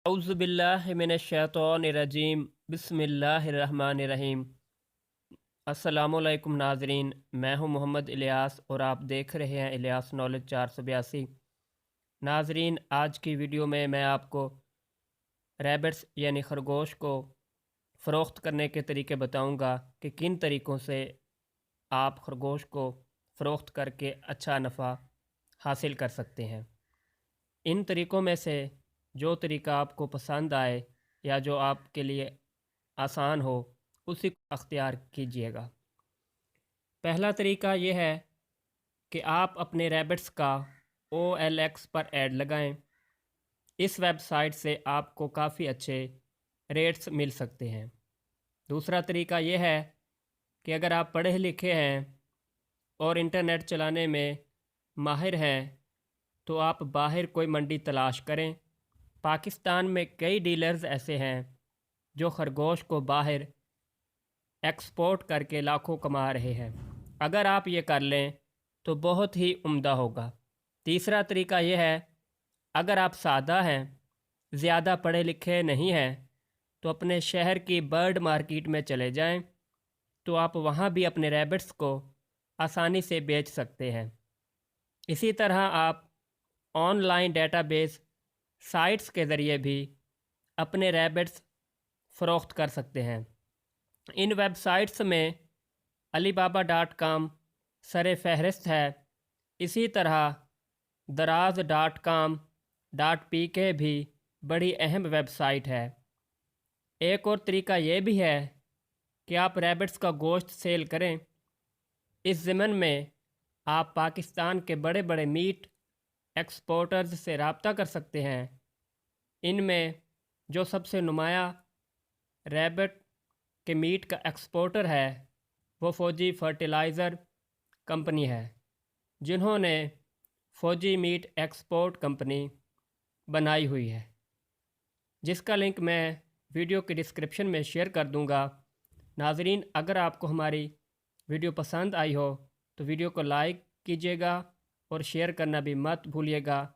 اعوذ باللہ من الشیطان الرجیم بسم اللہ الرحمن الرحیم۔ السلام علیکم ناظرین، میں ہوں محمد الیاس اور آپ دیکھ رہے ہیں الیاس نالج 482۔ ناظرین، آج کی ویڈیو میں آپ کو ریبٹس یعنی خرگوش کو فروخت کرنے کے طریقے بتاؤں گا کہ کن طریقوں سے آپ خرگوش کو فروخت کر کے اچھا نفع حاصل کر سکتے ہیں۔ ان طریقوں میں سے جو طریقہ آپ کو پسند آئے یا جو آپ کے لیے آسان ہو اسی کو اختیار کیجیے گا۔ پہلا طریقہ یہ ہے کہ آپ اپنے ریبٹس کا OLX پر ایڈ لگائیں۔ اس ویب سائٹ سے آپ کو کافی اچھے ریٹس مل سکتے ہیں۔ دوسرا طریقہ یہ ہے کہ اگر آپ پڑھے لکھے ہیں اور انٹرنیٹ چلانے میں ماہر ہیں تو آپ باہر کوئی منڈی تلاش کریں۔ پاکستان میں کئی ڈیلرز ایسے ہیں جو خرگوش کو باہر ایکسپورٹ کر کے لاکھوں کما رہے ہیں۔ اگر آپ یہ کر لیں تو بہت ہی عمدہ ہوگا۔ تیسرا طریقہ یہ ہے، اگر آپ سادہ ہیں، زیادہ پڑھے لکھے نہیں ہیں، تو اپنے شہر کی برڈ مارکیٹ میں چلے جائیں تو آپ وہاں بھی اپنے ریبٹس کو آسانی سے بیچ سکتے ہیں۔ اسی طرح آپ on line data base sites کے ذریعے بھی اپنے ریبٹس فروخت کر سکتے ہیں۔ ان ویب سائٹس میں alibaba.com سر فہرست ہے۔ اسی طرح daraz.com.pk بھی بڑی اہم ویب سائٹ ہے۔ ایک اور طریقہ یہ بھی ہے کہ آپ ریبٹس کا گوشت سیل کریں۔ اس ضمن میں آپ پاکستان کے بڑے بڑے میٹ ایکسپورٹرز سے رابطہ کر سکتے ہیں۔ ان میں جو سب سے نمایاں ریبٹ کے میٹ کا ایکسپورٹر ہے وہ فوجی فرٹیلائزر کمپنی ہے، جنہوں نے فوجی میٹ ایکسپورٹ کمپنی بنائی ہوئی ہے، جس کا لنک میں ویڈیو کی ڈسکرپشن میں شیئر کر دوں گا۔ ناظرین، اگر آپ کو ہماری ویڈیو پسند آئی ہو تو ویڈیو کو لائک کیجیے گا اور شیئر کرنا بھی مت بھولیے گا۔